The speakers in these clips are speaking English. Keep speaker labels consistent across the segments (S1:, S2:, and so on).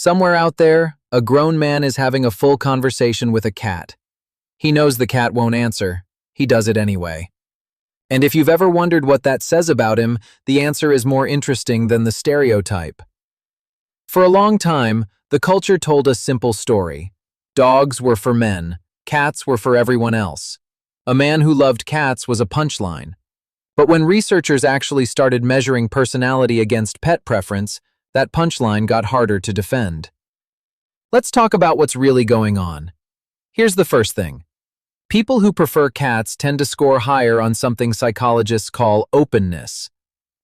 S1: Somewhere out there, a grown man is having a full conversation with a cat. He knows the cat won't answer. He does it anyway. And if you've ever wondered what that says about him, the answer is more interesting than the stereotype. For a long time, the culture told a simple story. Dogs were for men, cats were for everyone else. A man who loved cats was a punchline. But when researchers actually started measuring personality against pet preference, that punchline got harder to defend. Let's talk about what's really going on. Here's the first thing. People who prefer cats tend to score higher on something psychologists call openness.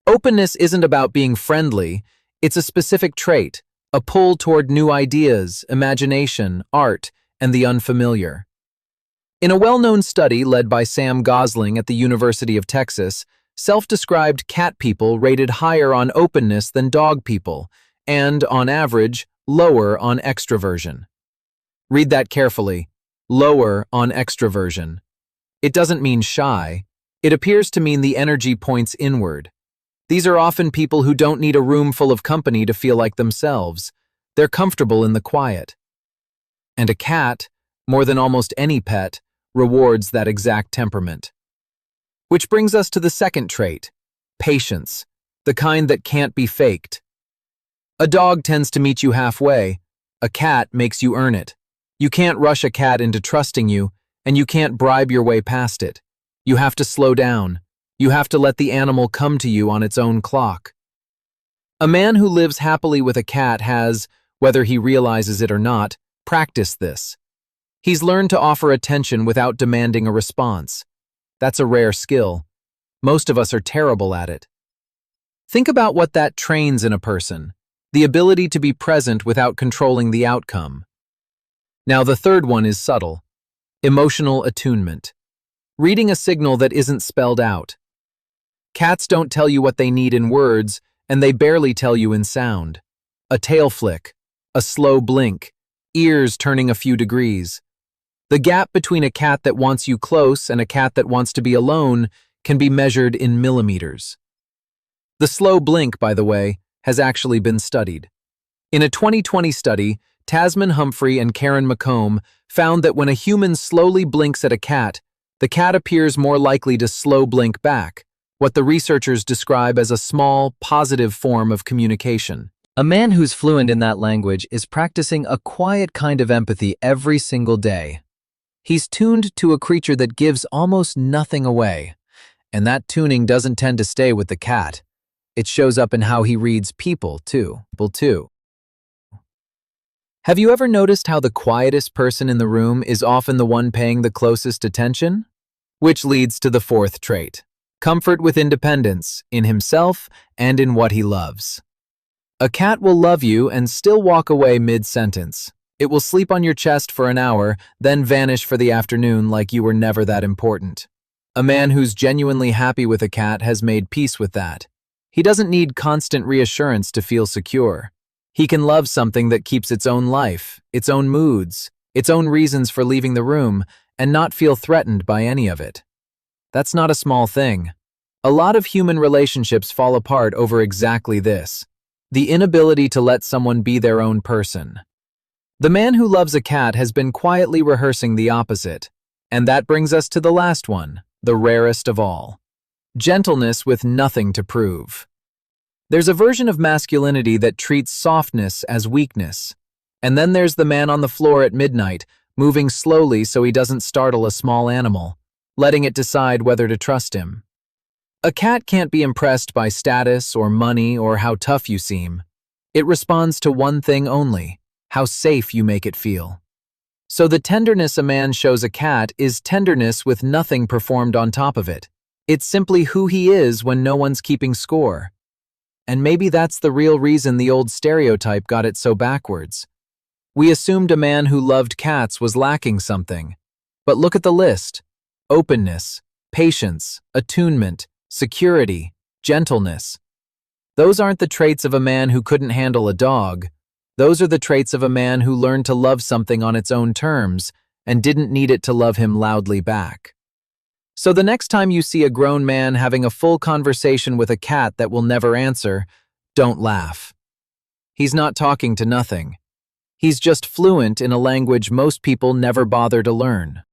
S1: Openness isn't about being friendly, it's a specific trait, a pull toward new ideas, imagination, art, and the unfamiliar. In a well-known study led by Sam Gosling at the University of Texas, self-described cat people rated higher on openness than dog people, and, on average, lower on extroversion. Read that carefully. Lower on extroversion. It doesn't mean shy. It appears to mean the energy points inward. These are often people who don't need a room full of company to feel like themselves. They're comfortable in the quiet. And a cat, more than almost any pet, rewards that exact temperament. Which brings us to the second trait, patience, the kind that can't be faked. A dog tends to meet you halfway. A cat makes you earn it. You can't rush a cat into trusting you, and you can't bribe your way past it. You have to slow down. You have to let the animal come to you on its own clock. A man who lives happily with a cat has, whether he realizes it or not, practiced this. He's learned to offer attention without demanding a response. That's a rare skill. Most of us are terrible at it. Think about what that trains in a person, the ability to be present without controlling the outcome. Now, the third one is subtle. Emotional attunement. Reading a signal that isn't spelled out. Cats don't tell you what they need in words, and they barely tell you in sound. A tail flick, a slow blink, ears turning a few degrees. The gap between a cat that wants you close and a cat that wants to be alone can be measured in millimeters. The slow blink, by the way, has actually been studied. In a 2020 study, Tasman Humphrey and Karen McComb found that when a human slowly blinks at a cat, the cat appears more likely to slow blink back, what the researchers describe as a small, positive form of communication.
S2: A man who's fluent in that language is practicing a quiet kind of empathy every single day. He's tuned to a creature that gives almost nothing away, and that tuning doesn't tend to stay with the cat. It shows up in how he reads people, too. Have you ever noticed how the quietest person in the room is often the one paying the closest attention? Which leads to the fourth trait, comfort with independence, in himself and in what he loves. A cat will love you and still walk away mid-sentence. It will sleep on your chest for an hour, then vanish for the afternoon like you were never that important. A man who's genuinely happy with a cat has made peace with that. He doesn't need constant reassurance to feel secure. He can love something that keeps its own life, its own moods, its own reasons for leaving the room, and not feel threatened by any of it. That's not a small thing. A lot of human relationships fall apart over exactly this, the inability to let someone be their own person. The man who loves a cat has been quietly rehearsing the opposite, and that brings us to the last one, the rarest of all. Gentleness with nothing to prove. There's a version of masculinity that treats softness as weakness. And then there's the man on the floor at midnight, moving slowly so he doesn't startle a small animal, letting it decide whether to trust him. A cat can't be impressed by status or money or how tough you seem. It responds to one thing only, how safe you make it feel. So the tenderness a man shows a cat is tenderness with nothing performed on top of it. It's simply who he is when no one's keeping score. And maybe that's the real reason the old stereotype got it so backwards. We assumed a man who loved cats was lacking something. But look at the list. Openness, patience, attunement, security, gentleness. Those aren't the traits of a man who couldn't handle a dog. Those are the traits of a man who learned to love something on its own terms and didn't need it to love him loudly back. So the next time you see a grown man having a full conversation with a cat that will never answer, don't laugh. He's not talking to nothing. He's just fluent in a language most people never bother to learn.